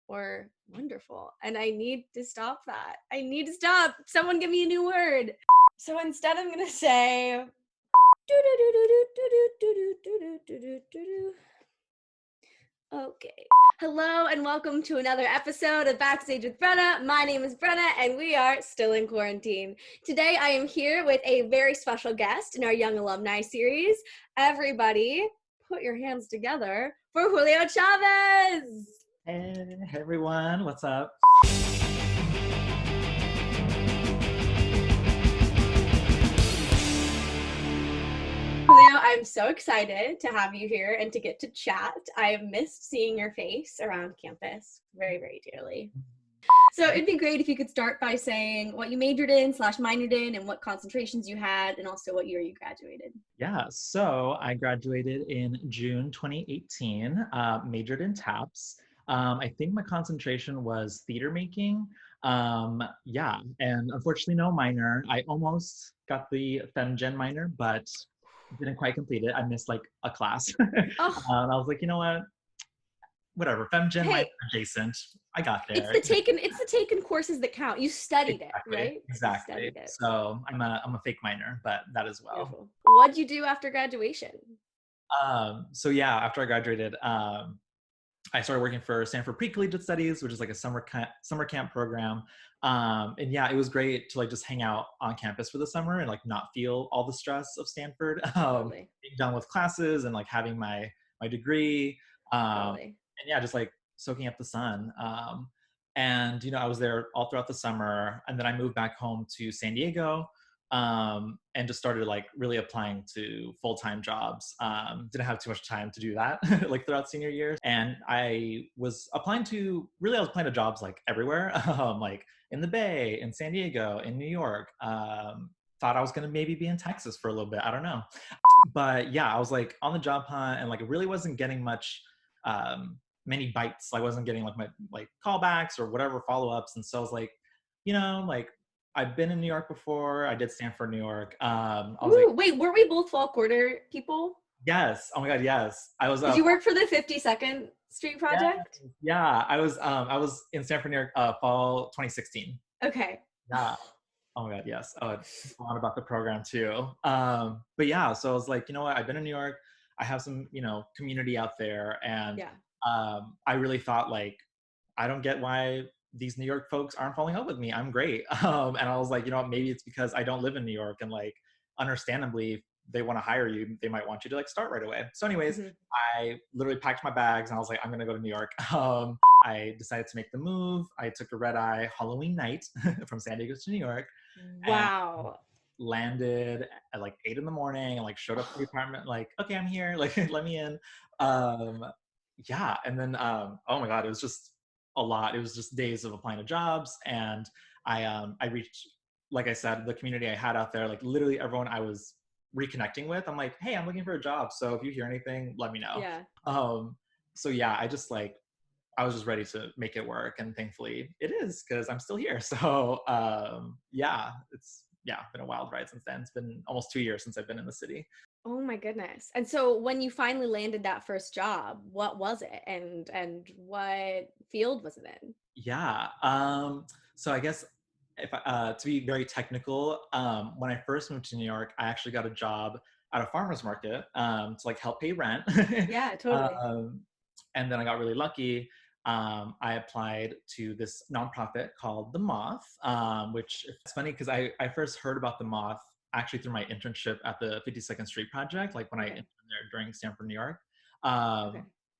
or wonderful. And I need to stop that. I need to stop. Someone give me a new word. So instead, I'm going to say. Okay. Hello and welcome to another episode of Backstage with Brenna. My name is Brenna and we are still in quarantine. Today I am here with a very special guest in our Young Alumni series. Everybody, put your hands together for Julio Chávez. Hey everyone, what's up? Julio, I'm so excited to have you here and to get to chat. I have missed seeing your face around campus very, very dearly. So it'd be great if you could start by saying what you majored in / minored in and what concentrations you had and also what year you graduated. Yeah, so I graduated in June 2018, majored in TAPS. I think my concentration was theater making. Yeah, and unfortunately no minor. I almost got the FemGen minor, but didn't quite complete it. I missed like a class. Oh. I was like, you know what? Whatever, FemGen minor adjacent. I got there. It's the taken courses that count. You studied Exactly, it, right? Exactly. It. So I'm a fake minor, but that as well. Beautiful. What'd you do after graduation? So yeah, after I graduated, I started working for Stanford Pre-Collegiate Studies, which is like a summer camp program. And yeah, it was great to like just hang out on campus for the summer and like not feel all the stress of Stanford. Totally. Being done with classes and like having my degree. Totally. And yeah, just like soaking up the sun. And you know, I was there all throughout the summer, and then I moved back home to San Diego. And just started like really applying to full-time jobs. Didn't have too much time to do that like throughout senior year. And I was applying to jobs like everywhere, like in the Bay, in San Diego, in New York. Thought I was gonna maybe be in Texas for a little bit. I don't know. But yeah, I was like on the job hunt and like really wasn't getting much many bites. I wasn't getting like my callbacks or whatever follow-ups. And so I was like, you know, like I've been in New York before. I did Stanford, New York. I was like, wait, were we both fall quarter people? Yes. Oh my God, yes. I was. Did you work for the 52nd Street Project? Yeah, I was in Stanford, New York, fall 2016. Okay. Yeah. Oh my God, yes. Oh, it's a lot about the program too. But yeah, so I was like, you know what? I've been in New York. I have some, you know, community out there, and I really thought like, I don't get why these New York folks aren't falling out with me. I'm great. And I was like, you know, maybe it's because I don't live in New York, and like, understandably, they want to hire you. They might want you to like start right away. So anyways, I literally packed my bags and I was like, I'm going to go to New York. I decided to make the move. I took a red eye Halloween night from San Diego to New York. Wow. Landed at like 8 a.m. and like showed up to the apartment like, okay, I'm here, like let me in. Yeah, and then oh my God, it was just a lot. It was just days of applying to jobs, and I reached, like I said, the community I had out there, like literally everyone I was reconnecting with. I'm like, hey, I'm looking for a job, so if you hear anything, let me know. Yeah. So yeah, I was just ready to make it work, and thankfully it is, because I'm still here. So yeah, it's been a wild ride since then. It's been almost 2 years since I've been in the city. Oh my goodness. And so when you finally landed that first job, what was it, and what field was it in? Yeah. So I guess if to be very technical, when I first moved to New York, I actually got a job at a farmer's market to like help pay rent. Yeah, totally. And then I got really lucky. I applied to this nonprofit called the Moth, which it's funny because I first heard about the Moth actually through my internship at the 52nd Street Project, like when I interned there during Stanford, New York.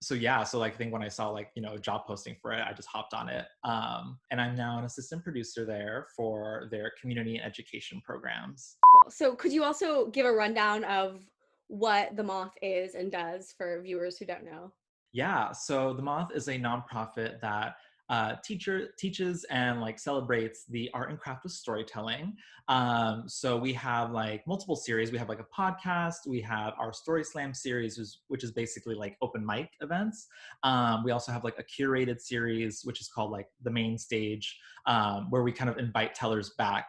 So yeah, so like I think when I saw like, you know, a job posting for it, I just hopped on it. And I'm now an assistant producer there for their community and education programs. So could you also give a rundown of what the Moth is and does for viewers who don't know? Yeah, so the Moth is a nonprofit that teaches and like celebrates the art and craft of storytelling. So we have like multiple series. We have like a podcast. We have our Story Slam series, which is basically like open mic events. We also have like a curated series, which is called like the Main Stage, where we kind of invite tellers back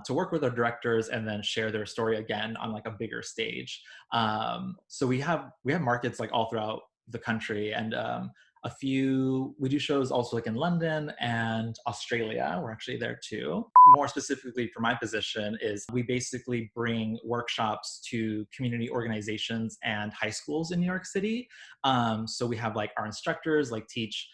to work with our directors and then share their story again on like a bigger stage. So we have markets like all throughout the country, and we do shows also like in London and Australia. We're actually there too. More specifically for my position is we basically bring workshops to community organizations and high schools in New York City. So we have like our instructors like teach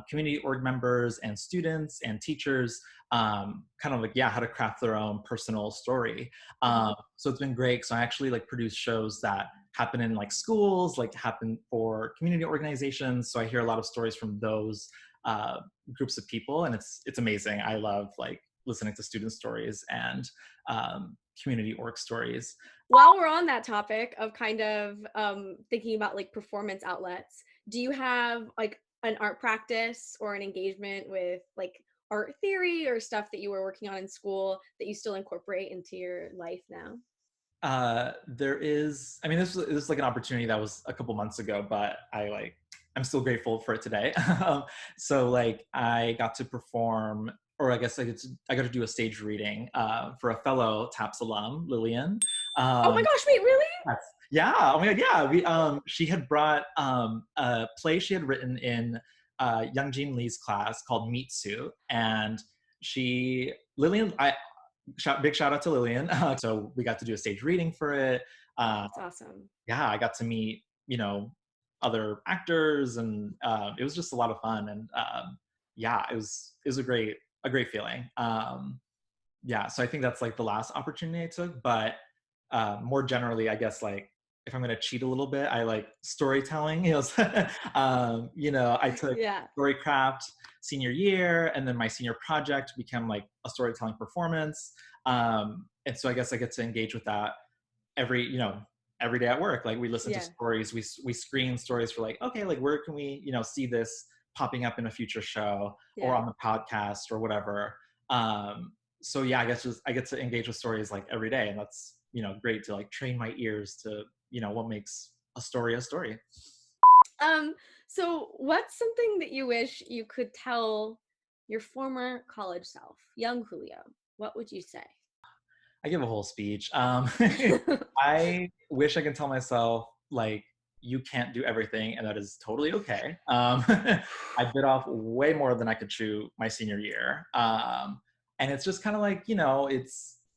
community org members and students and teachers kind of like, yeah, how to craft their own personal story. So it's been great. So I actually like produce shows that happen in like schools, like happen for community organizations. So I hear a lot of stories from those groups of people, and it's amazing. I love like listening to student stories and community org stories. While we're on that topic of kind of thinking about like performance outlets, do you have like an art practice or an engagement with like art theory or stuff that you were working on in school that you still incorporate into your life now? There is, I mean, this was like an opportunity that was a couple months ago, but I'm still grateful for it today. So like I got to perform, or I guess I got to do a stage reading for a fellow TAPS alum, Lillian. Oh my gosh, wait, really? Yeah. Oh my God. Yeah. She had brought a play she had written in Young Jean Lee's class called Meat Suit, and Lillian, big shout out to Lillian. So we got to do a stage reading for it. That's awesome. Yeah, I got to meet, other actors, and it was just a lot of fun. And yeah, it was a great feeling. Yeah, so I think that's like the last opportunity I took. But more generally, I guess like if I'm going to cheat a little bit, I like storytelling. I took Storycraft senior year, and then my senior project became like a storytelling performance. And so I guess I get to engage with that every day at work. Like we listen to stories, we screen stories for like, okay, like where can we, see this popping up in a future show or on the podcast or whatever. So yeah, I guess I get to engage with stories like every day, and that's, great to like train my ears to, what makes a story a story. So what's something that you wish you could tell your former college self, young Julio? What would you say? I give a whole speech. I wish I could tell myself, like, you can't do everything, and that is totally okay. I bit off way more than I could chew my senior year. And it's just kind of like,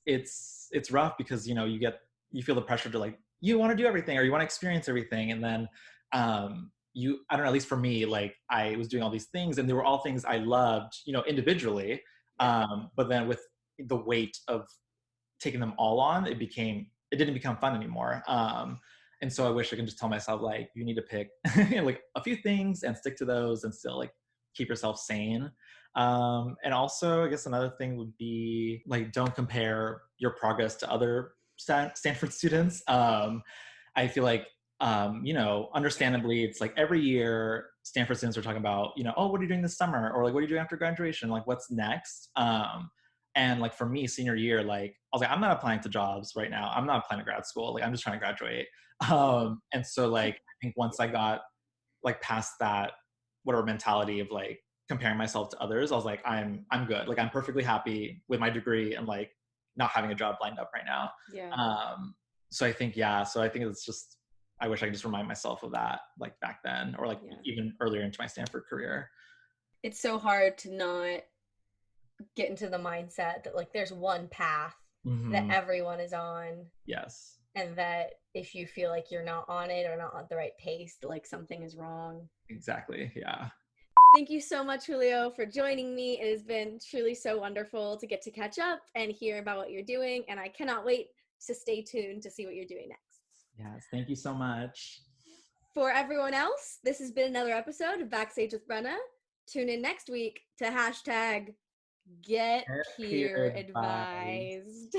it's rough because, you feel the pressure to like, you want to do everything or you want to experience everything. And then I don't know, at least for me, like I was doing all these things and they were all things I loved, individually. But then with the weight of taking them all on, it didn't become fun anymore. And so I wish I could just tell myself, like, you need to pick like a few things and stick to those and still like keep yourself sane. And also I guess another thing would be like, don't compare your progress to other Stanford students. I feel like, understandably, it's like every year Stanford students are talking about, oh, what are you doing this summer? Or like, what are you doing after graduation? Like, what's next? And like for me, senior year, like I was like, I'm not applying to jobs right now. I'm not applying to grad school. Like I'm just trying to graduate. And so like, I think once I got like past that, whatever mentality of like comparing myself to others, I was like, I'm good. Like I'm perfectly happy with my degree and like not having a job lined up right now. So I think, it's just, I wish I could just remind myself of that, like back then, or like even earlier into my Stanford career. It's so hard to not get into the mindset that like there's one path that everyone is on. Yes. And that if you feel like you're not on it or not at the right pace, like something is wrong. Exactly. Yeah. Thank you so much, Julio, for joining me. It has been truly so wonderful to get to catch up and hear about what you're doing. And I cannot wait to stay tuned to see what you're doing next. Yes. Thank you so much. For everyone else, this has been another episode of Backstage with Brenna. Tune in next week to #GetPeerAdvised.